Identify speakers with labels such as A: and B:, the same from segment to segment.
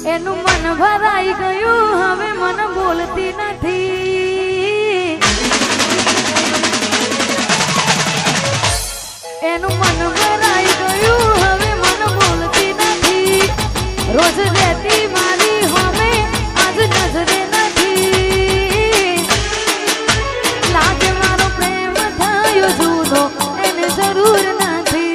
A: એનું મન ભરાઈ ગયું હવે મન બોલતી નથી એનું મન ભરાઈ ગયું હવે મન બોલતી નથી રોજ રહેતી મારી હોમે આજ નજરે નથી લાગે મારો પ્રેમ થયો જૂનો એને જરૂર નથી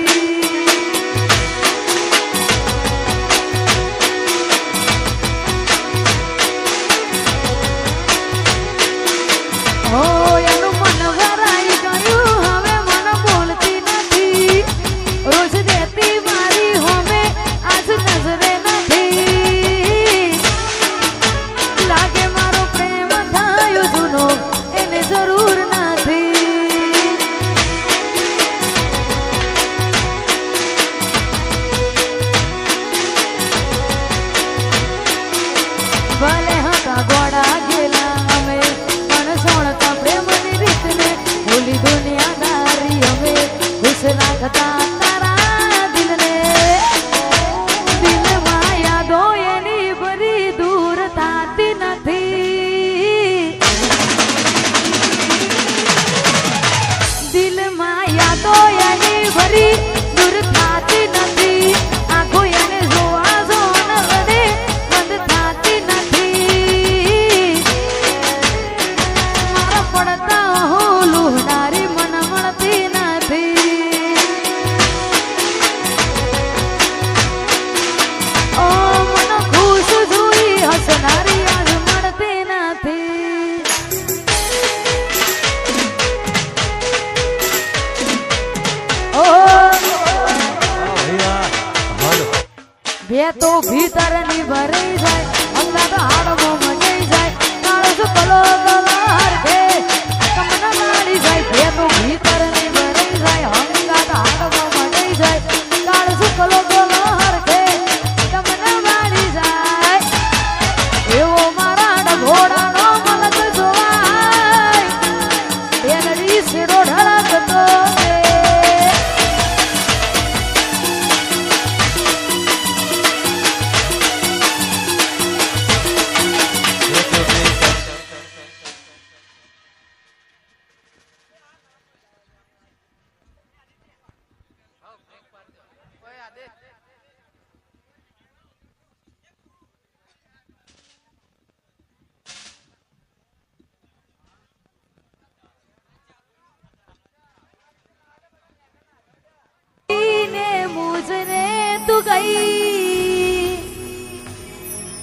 A: એનું મન ભરાઈ ગયું હવે મન બોલતી નથી રોજ દેતી મારી હોમે આજ નજરે નથી લાગે મારો પ્રેમ થયો જૂનો એને જરૂર નથી ભલે હતા ગોળા ગેલા અમે પણ સોણતા પ્રેમની રીતને ભૂલી દુનિયાદારી અમે ખુશ રાખતા તારા દિલને દિલમાં યાદો એની બરી દૂર થતી નથી દિલમાં યાદો એની બરી દૂર થતી નથી આંખો એને જોવા જોન વડે બંધ થતી નથી મારા પડતા હોલુનારી મન મળતી નથી ઓ મન ખુશ જોઈ હસનારી આજ મળતી નથી ઓ બે તો ભીતરની ભરાઈ જાય અંગાત હાડમાં મજાઈ જાય કાળો કલો કલર કે તમને મારી જાય બે તો ભીતરની ભરાઈ જાય અંગાત હાડમાં મજાઈ જાય કાળો કલો કલર કે તમને મારી જાય એવો મારા ઘોડાનો મલક જોવાય બેનડી શેરો ઢળકતો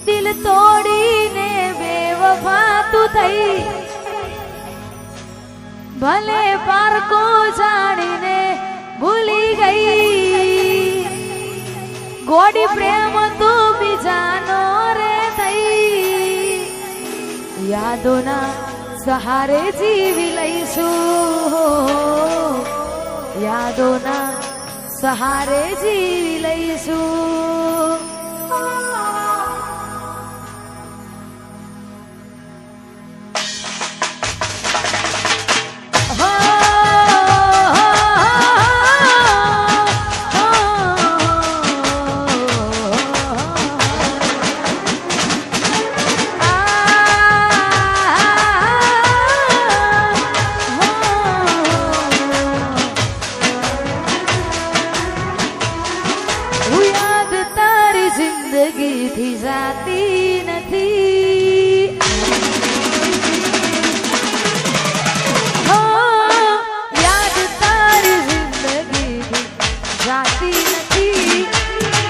A: दिल तोड़ीने बेवफा तू थई भले पार को जाने भूली गई गोड़ी प्रेम तू भी जानो रे थई यादों ना सहारे जीवी लईसू यादों ना सहारे जीवी लईसू जिंदगी थी जाती નથી યાદ તારી જિંદગી જાતી નથી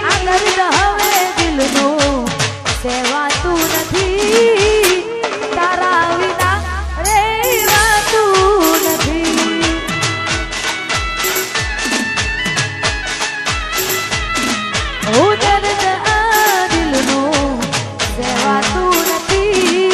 A: આ દર્દ હવે દિલનું સેવાતું નથી તારા વિના રહેવાતું નથી દર્દ આ દિલનું સેવાતું નથી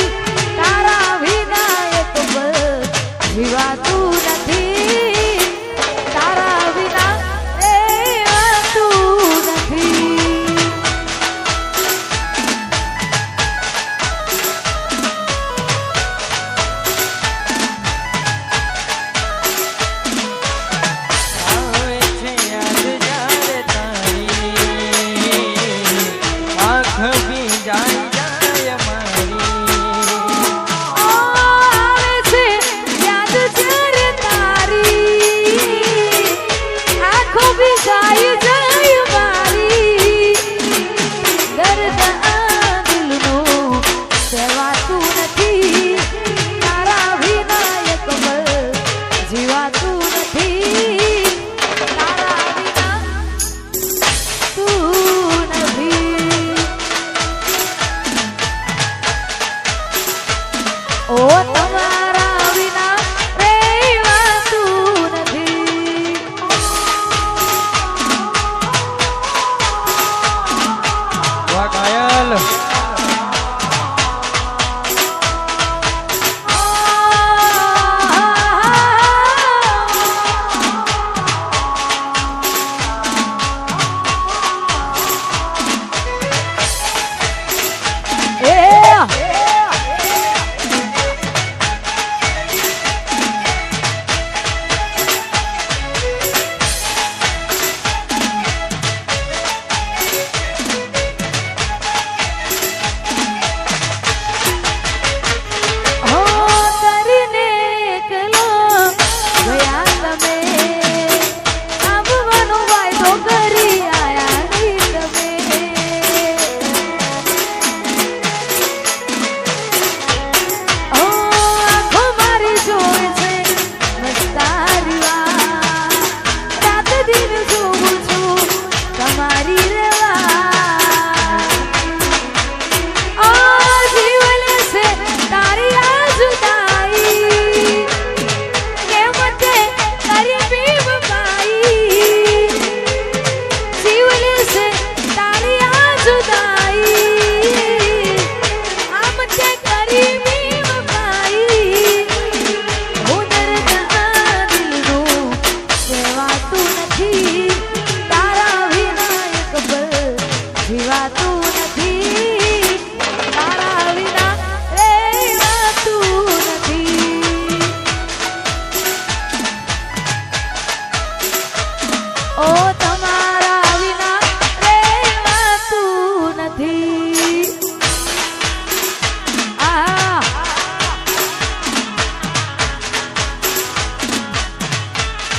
B: પાયલ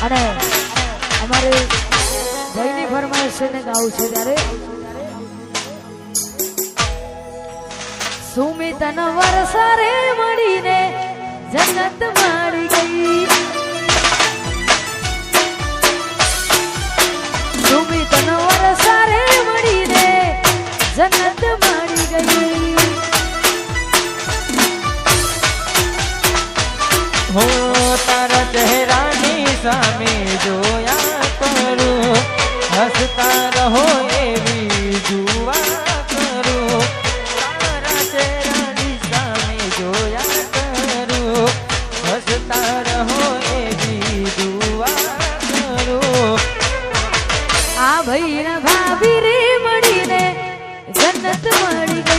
A: અને અમારે ભાઈની ફરમાઈશ છે ને ગાવું છે ત્યારે સુમિતન વરસારે મળીને જન્નત મળી ગઈ સુમિતન વરસારે મળીને જન્નત મળી ગઈ
B: હો તારા ચહેરાની સામે જોયા કરું હસતા રહો એવી દુઆ કરું તારા ચહેરાની સામે જોયા કરું હસતા રહો એવી દુઆ કરું
A: આ ભાઈ ભાભી રે મળીને જન્નત મળી ગઈ